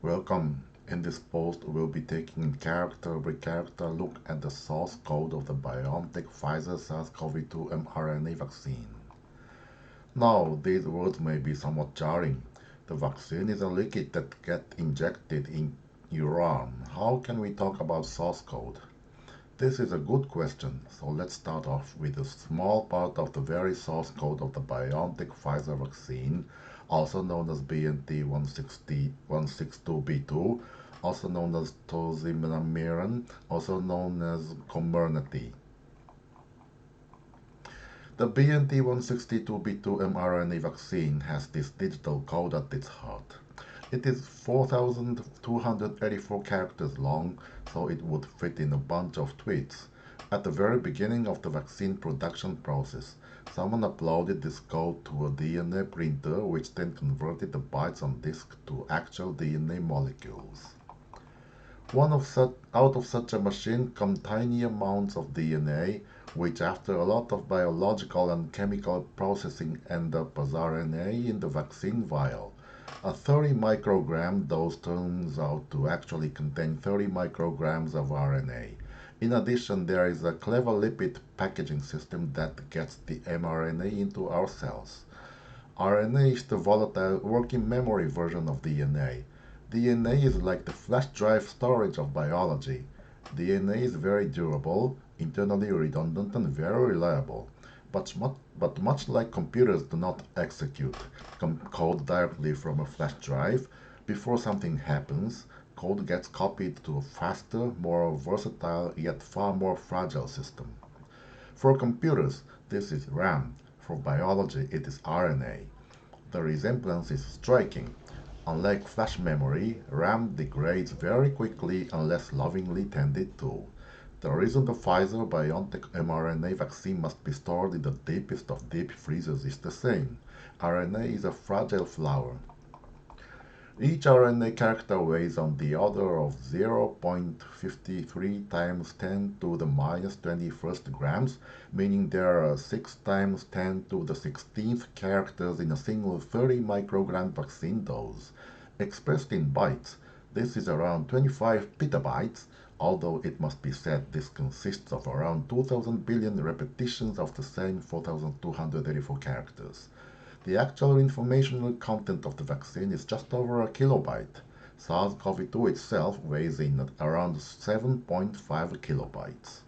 Welcome. In this post, we'll be taking a character-by-character look at the source code of the BioNTech Pfizer SARS-CoV-2 mRNA vaccine. Now, these words may be somewhat jarring. The vaccine is a liquid that gets injected in your arm. How can we talk about source code? This is a good question, so let's start off with a small part of the very source code of the BioNTech Pfizer vaccine, also known as BNT162b2, also known as tocilizumab, also known as Comirnaty. The BNT162b2 mRNA vaccine has this digital code at its heart. It is 4,284 characters long, so it would fit in a bunch of tweets. At the very beginning of the vaccine production process, someone uploaded this code to a DNA printer, which then converted the bytes on disk to actual DNA molecules. Out of such a machine come tiny amounts of DNA, which after a lot of biological and chemical processing end up as RNA in the vaccine vial. A 30 microgram dose turns out to actually contain 30 micrograms of RNA. In addition, there is a clever lipid packaging system that gets the mRNA into our cells. RNA is the volatile working memory version of DNA. DNA is like the flash drive storage of biology. DNA is very durable, internally redundant, and very reliable. But much like computers do not execute code directly from a flash drive, before something happens, code gets copied to a faster, more versatile, yet far more fragile system. For computers, this is RAM. For biology, it is RNA. The resemblance is striking. Unlike flash memory, RAM degrades very quickly unless lovingly tended to. The reason the Pfizer-BioNTech mRNA vaccine must be stored in the deepest of deep freezers is the same. RNA is a fragile flower. Each RNA character weighs on the order of 0.53 times 10 to the minus 21st grams, meaning there are 6 times 10 to the 16th characters in a single 30 microgram vaccine dose. Expressed in bytes, this is around 25 petabytes, although it must be said this consists of around 2,000 billion repetitions of the same 4,284 characters. The actual informational content of the vaccine is just over a kilobyte. SARS-CoV-2 itself weighs in at around 7.5 kilobytes.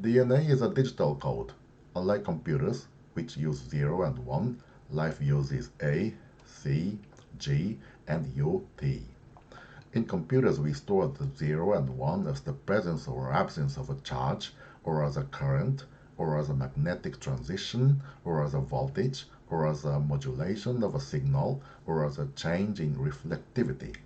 DNA is a digital code. Unlike computers, which use 0 and 1, life uses A, C, G, and U, T. In computers, we store the 0 and 1 as the presence or absence of a charge, or as a current, or as a magnetic transition, or as a voltage, or as a modulation of a signal, or as a change in reflectivity.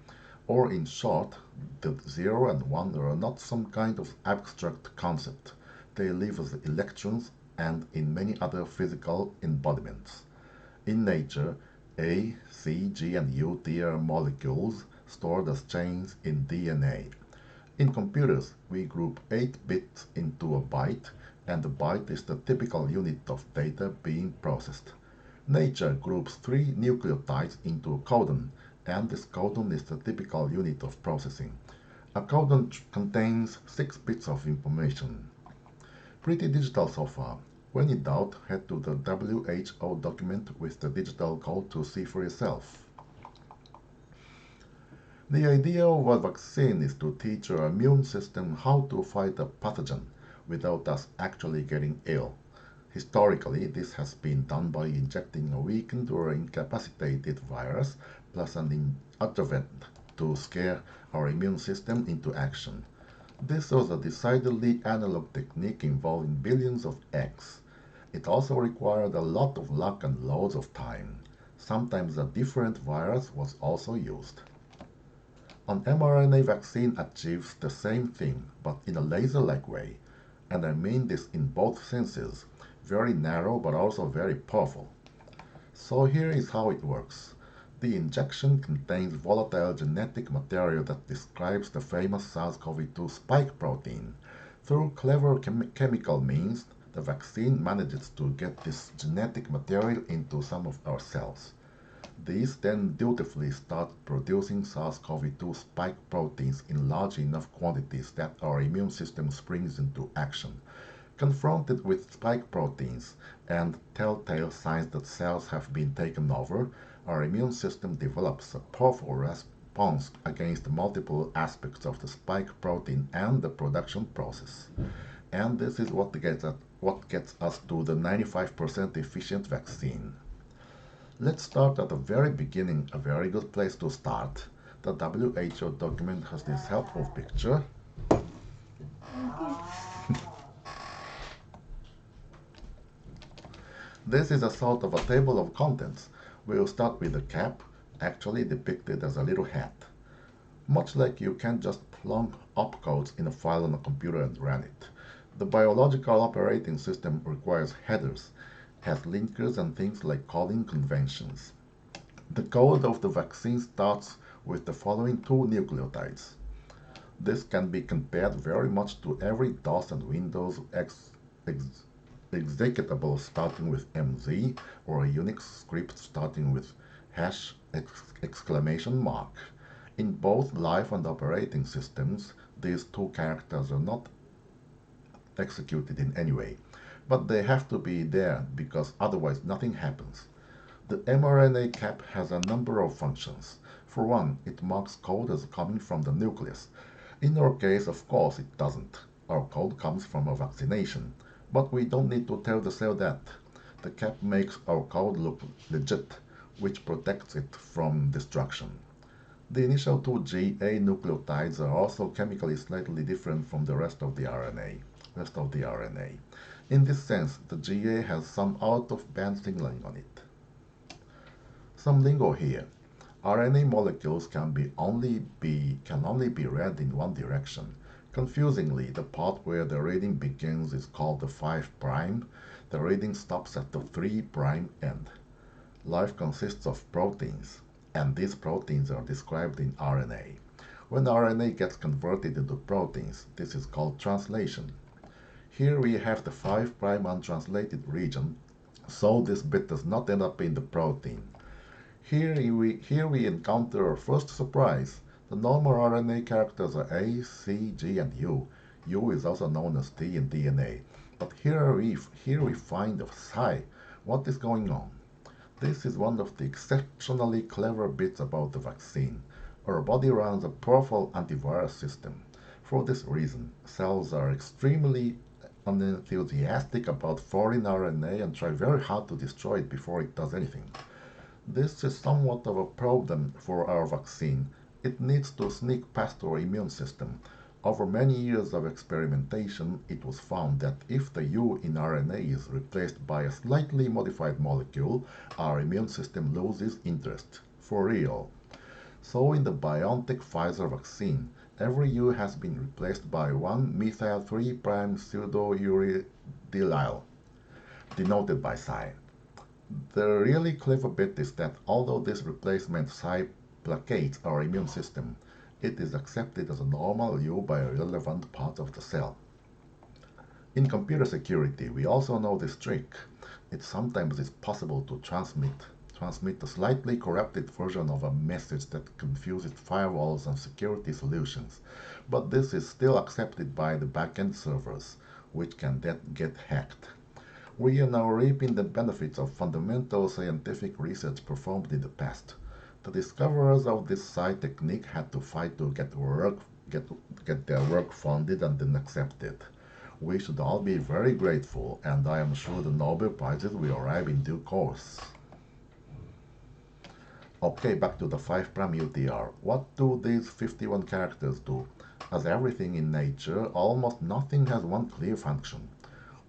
Or in short, the 0 and 1 are not some kind of abstract concept. They live as electrons and in many other physical embodiments. In nature, A, C, G, and U, T are molecules stored as chains in DNA. In computers, we group 8 bits into a byte, and the byte is the typical unit of data being processed. Nature groups 3 nucleotides into a codon, and this codon is the typical unit of processing. A codon contains 6 bits of information. Pretty digital so far. When in doubt, head to the WHO document with the digital code to see for yourself. The idea of a vaccine is to teach our immune system how to fight a pathogen without us actually getting ill. Historically, this has been done by injecting a weakened or incapacitated virus plus an adjuvant to scare our immune system into action. This was a decidedly analog technique involving billions of eggs. It also required a lot of luck and loads of time. Sometimes a different virus was also used. An mRNA vaccine achieves the same thing, but in a laser-like way, and I mean this in both senses, very narrow but also very powerful. So here is how it works. The injection contains volatile genetic material that describes the famous SARS-CoV-2 spike protein. Through clever chemical means, the vaccine manages to get this genetic material into some of our cells. These then dutifully start producing SARS-CoV-2 spike proteins in large enough quantities that our immune system springs into action. Confronted with spike proteins and telltale signs that cells have been taken over, our immune system develops a powerful response against multiple aspects of the spike protein and the production process. And this is what gets us to the 95% efficient vaccine. Let's start at the very beginning, a very good place to start. The WHO document has this helpful picture. This is a sort of a table of contents. We'll start with the cap, actually depicted as a little hat. Much like you can't just plunk opcodes in a file on a computer and run it. The biological operating system requires headers, has linkers and things like coding conventions. The code of the vaccine starts with the following two nucleotides. This can be compared very much to every DOS and Windows executable starting with MZ or a Unix script starting with hash exclamation mark. In both live and operating systems, these two characters are not executed in any way, but they have to be there because otherwise nothing happens. The mRNA cap has a number of functions. For one, it marks code as coming from the nucleus. In our case, of course, it doesn't. Our code comes from a vaccination. But we don't need to tell the cell that. The cap makes our code look legit, which protects it from destruction. The initial two GA nucleotides are also chemically slightly different from the rest of the RNA. In this sense, the GA has some out-of-band signaling on it. Some lingo here. RNA molecules can only be read in one direction. Confusingly, the part where the reading begins is called the 5'. The reading stops at the 3' end. Life consists of proteins, and these proteins are described in RNA. When RNA gets converted into proteins, this is called translation. Here we have the 5' untranslated region, so this bit does not end up in the protein. Here we encounter our first surprise. The normal RNA characters are A, C, G, and U. U is also known as T in DNA. But here we find a psi. What is going on? This is one of the exceptionally clever bits about the vaccine. Our body runs a powerful antivirus system. For this reason, cells are extremely unenthusiastic about foreign RNA and try very hard to destroy it before it does anything. This is somewhat of a problem for our vaccine. It needs to sneak past our immune system. Over many years of experimentation, it was found that if the U in RNA is replaced by a slightly modified molecule, our immune system loses interest. For real. So in the BioNTech Pfizer vaccine, every U has been replaced by one methyl 3' pseudouridylyl, denoted by psi. The really clever bit is that although this replacement psi placates our immune system, it is accepted as a normal U by a relevant part of the cell. In computer security, we also know this trick. It sometimes is possible to transmit a slightly corrupted version of a message that confuses firewalls and security solutions, but this is still accepted by the backend servers, which can then get hacked. We are now reaping the benefits of fundamental scientific research performed in the past. The discoverers of this psi technique had to fight to get their work funded and then accepted. We should all be very grateful, and I am sure the Nobel Prizes will arrive in due course. Okay, back to the 5' UTR. What do these 51 characters do? As everything in nature, almost nothing has one clear function.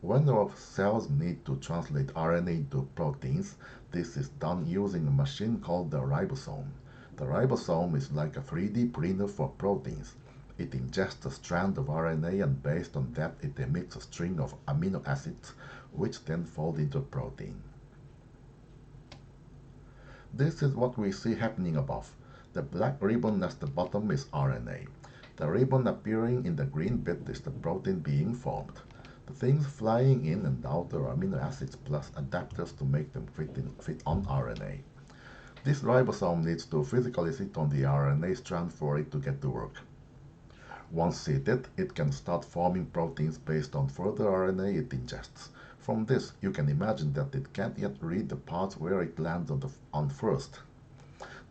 When our cells need to translate RNA into proteins, this is done using a machine called the ribosome. The ribosome is like a 3D printer for proteins. It ingests a strand of RNA and based on that it emits a string of amino acids which then fold into a protein. This is what we see happening above. The black ribbon at the bottom is RNA. The ribbon appearing in the green bit is the protein being formed. The things flying in and out are amino acids plus adapters to make them fit on RNA. This ribosome needs to physically sit on the RNA strand for it to get to work. Once seated, it can start forming proteins based on further RNA it ingests. From this, you can imagine that it can't yet read the parts where it lands on first.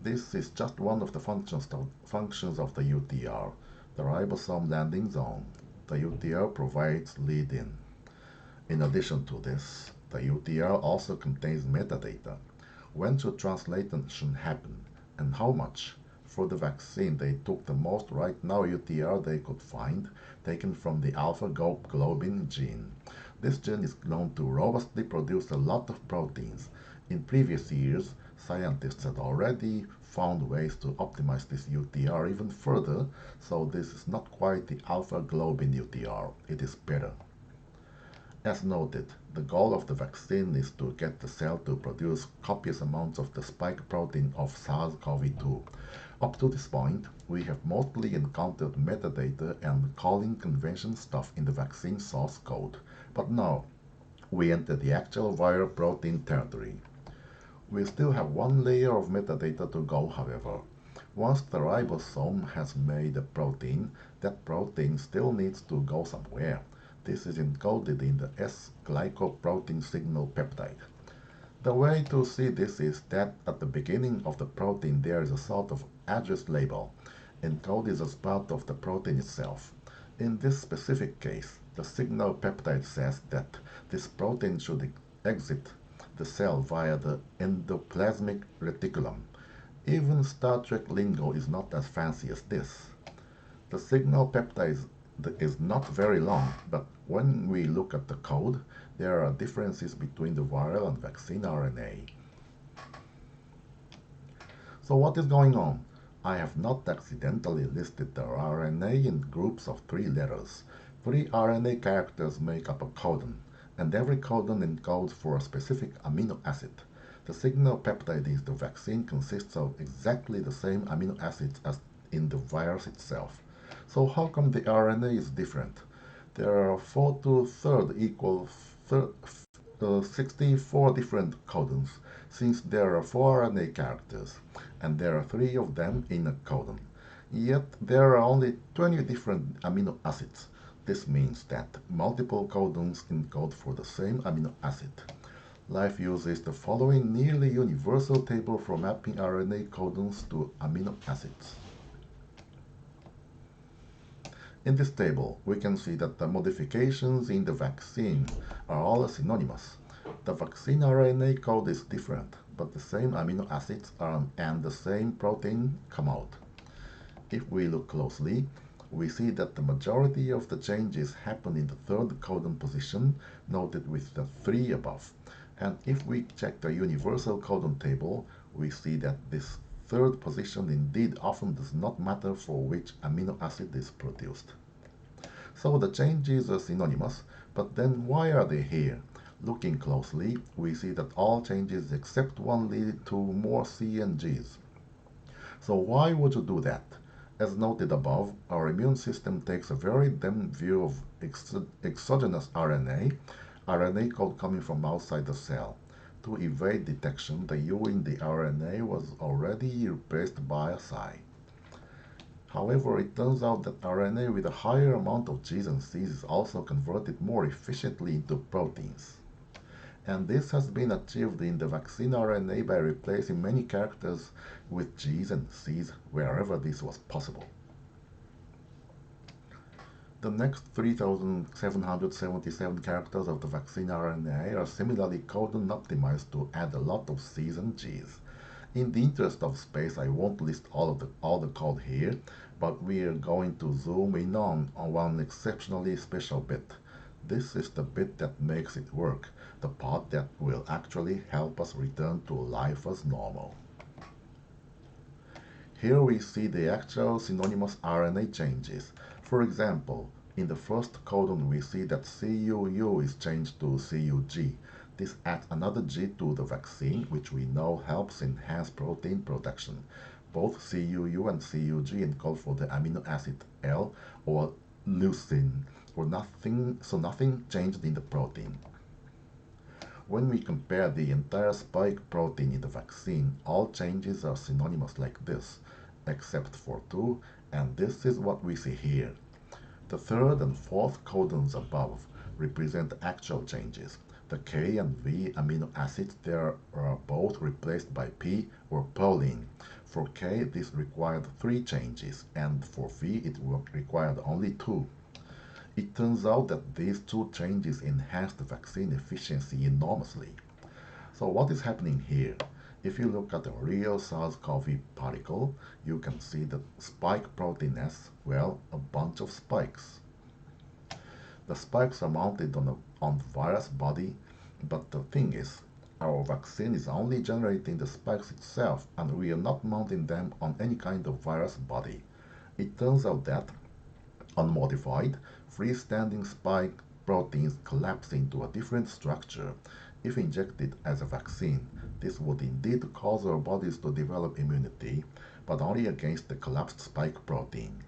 This is just one of the functions of the UTR, the ribosome landing zone. The UTR provides lead-in. In addition to this, the UTR also contains metadata. When should translation happen, and how much? For the vaccine, they took the most right now UTR they could find, taken from the alpha-globin gene. This gene is known to robustly produce a lot of proteins. In previous years, scientists had already found ways to optimize this UTR even further, so this is not quite the alpha-globin UTR, it is better. As noted, the goal of the vaccine is to get the cell to produce copious amounts of the spike protein of SARS-CoV-2. Up to this point, we have mostly encountered metadata and calling convention stuff in the vaccine source code, but now we enter the actual viral protein territory. We still have one layer of metadata to go, however. Once the ribosome has made a protein, that protein still needs to go somewhere. This is encoded in the S-glycoprotein signal peptide. The way to see this is that at the beginning of the protein there is a sort of address label, encoded as part of the protein itself. In this specific case, the signal peptide says that this protein should exit the cell via the endoplasmic reticulum. Even Star Trek lingo is not as fancy as this. The signal peptide is not very long, but when we look at the code, there are differences between the viral and vaccine RNA. So what is going on? I have not accidentally listed the RNA in groups of 3 letters. 3 RNA characters make up a codon, and every codon encodes for a specific amino acid. The signal peptide in the vaccine consists of exactly the same amino acids as in the virus itself. So how come the RNA is different? There are 4 to 3rd equal 64 different codons, since there are 4 RNA characters, and there are 3 of them in a codon. Yet there are only 20 different amino acids. This means that multiple codons encode for the same amino acid. Life uses the following nearly universal table for mapping RNA codons to amino acids. In this table, we can see that the modifications in the vaccine are all synonymous. The vaccine RNA code is different, but the same amino acids and the same protein come out. If we look closely, we see that the majority of the changes happen in the 3rd codon position, noted with the 3 above. And if we check the universal codon table, we see that this 3rd position indeed often does not matter for which amino acid is produced. So the changes are synonymous, but then why are they here? Looking closely, we see that all changes except one lead to more C and Gs. So why would you do that? As noted above, our immune system takes a very dim view of exogenous RNA code coming from outside the cell. To evade detection, the U in the RNA was already replaced by a psi. However, it turns out that RNA with a higher amount of Gs and Cs is also converted more efficiently into proteins. And this has been achieved in the vaccine RNA by replacing many characters with Gs and Cs wherever this was possible. The next 3,777 characters of the vaccine RNA are similarly codon optimized to add a lot of Cs and Gs. In the interest of space, I won't list all the code here, but we are going to zoom in on one exceptionally special bit. This is the bit that makes it work, the part that will actually help us return to life as normal. Here we see the actual synonymous RNA changes. For example, in the first codon we see that CUU is changed to CUG. This adds another G to the vaccine, which we know helps enhance protein production. Both CUU and CUG encode for the amino acid L or leucine, so nothing changed in the protein. When we compare the entire spike protein in the vaccine, all changes are synonymous like this, except for two, and this is what we see here. The third and fourth codons above represent actual changes. The K and V amino acids there are both replaced by P or proline. For K, this required 3 changes, and for V, it required only 2. It turns out that these 2 changes enhance the vaccine efficiency enormously. So what is happening here? If you look at a real SARS-CoV particle, you can see the spike protein S, well, a bunch of spikes. The spikes are mounted on the virus body, but the thing is, our vaccine is only generating the spikes itself, and we are not mounting them on any kind of virus body. It turns out that, unmodified, freestanding spike proteins collapse into a different structure. If injected as a vaccine, this would indeed cause our bodies to develop immunity, but only against the collapsed spike protein.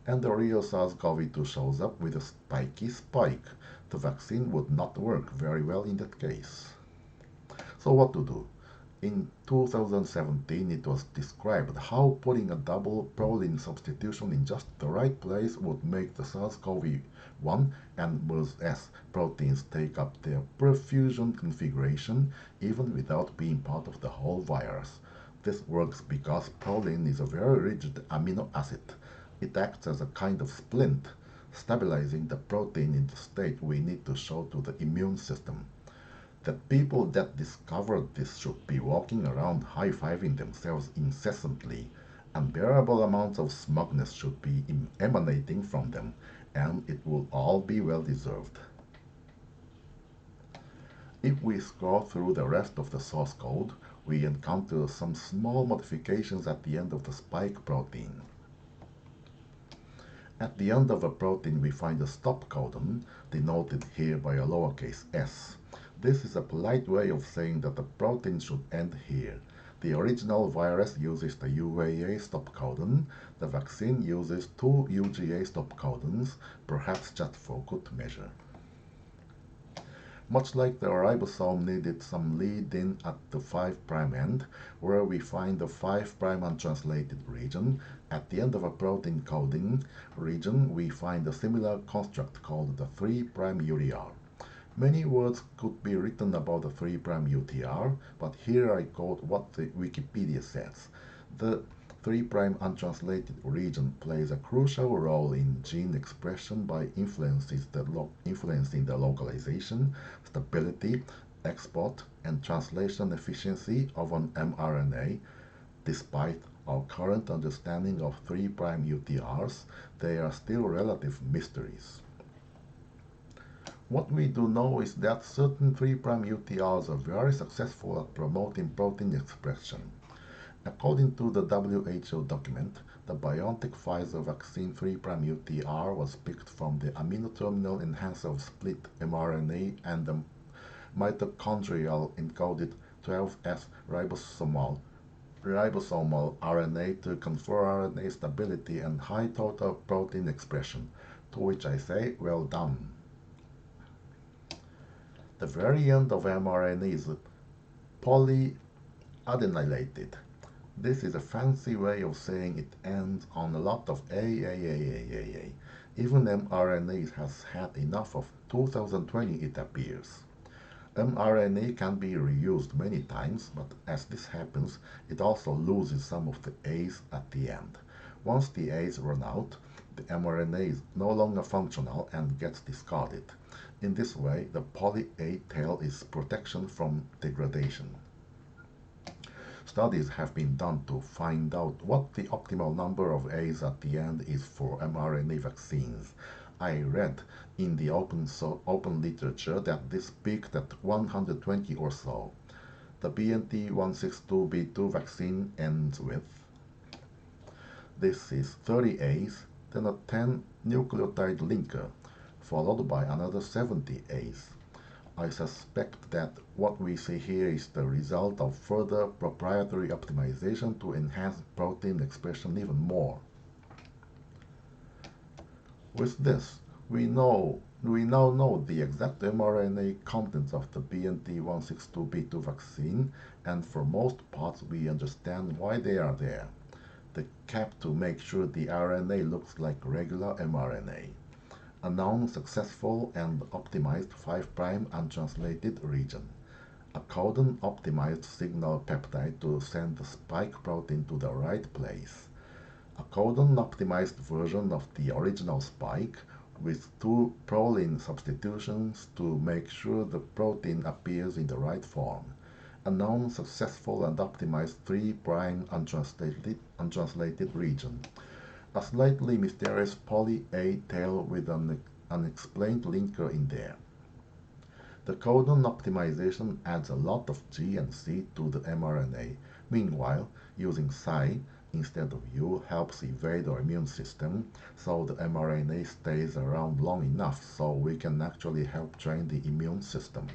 And the real SARS-CoV-2 shows up with a spiky spike. The vaccine would not work very well in that case. So what to do? In 2017, it was described how putting a double proline substitution in just the right place would make the SARS-CoV-1 and MERS-S proteins take up their perfusion configuration even without being part of the whole virus. This works because proline is a very rigid amino acid. It acts as a kind of splint, stabilizing the protein in the state we need to show to the immune system. The people that discovered this should be walking around high-fiving themselves incessantly. Unbearable amounts of smugness should be emanating from them, and it will all be well-deserved. If we scroll through the rest of the source code, we encounter some small modifications at the end of the spike protein. At the end of a protein, we find a stop codon, denoted here by a lowercase s. This is a polite way of saying that the protein should end here. The original virus uses the UAA stop codon. The vaccine uses 2 UGA stop codons, perhaps just for good measure. Much like the ribosome needed some lead-in at the 5' end, where we find the 5' untranslated region, at the end of a protein coding region we find a similar construct called the 3' UTR. Many words could be written about the 3' UTR, but here I quote what the Wikipedia says. The 3' untranslated region plays a crucial role in gene expression by influencing the localization, stability, export, and translation efficiency of an mRNA. Despite our current understanding of 3' UTRs, they are still relative mysteries. What we do know is that certain 3' UTRs are very successful at promoting protein expression. According to the WHO document, the BioNTech-Pfizer vaccine 3' UTR was picked from the amino terminal enhancer of split mRNA and the mitochondrial encoded 12S ribosomal RNA to confer RNA stability and high total protein expression, to which I say, well done. The very end of mRNA is polyadenylated. This is a fancy way of saying it ends on a lot of A. Even mRNA has had enough of 2020, it appears. mRNA can be reused many times, but as this happens, it also loses some of the A's at the end. Once the A's run out, the mRNA is no longer functional and gets discarded. In this way, the poly-A tail is protection from degradation. Studies have been done to find out what the optimal number of A's at the end is for mRNA vaccines. I read in the open literature that this peaked at 120 or so. The BNT162b2 vaccine ends with, this is 30 A's, then a 10 nucleotide linker, followed by another 70 A's. I suspect that what we see here is the result of further proprietary optimization to enhance protein expression even more. With this, we know We now know the exact mRNA contents of the BNT162b2 vaccine, and for most parts we understand why they are there. The cap to make sure the RNA looks like regular mRNA. A known successful and optimized 5' untranslated region. A codon-optimized signal peptide to send the spike protein to the right place. A codon-optimized version of the original spike with two proline substitutions to make sure the protein appears in the right form. A known successful and optimized 3' untranslated region. A slightly mysterious poly A tail with an unexplained linker in there. The codon optimization adds a lot of G and C to the mRNA. Meanwhile, using Psi instead of U helps evade our immune system, so the mRNA stays around long enough so we can actually help train the immune system.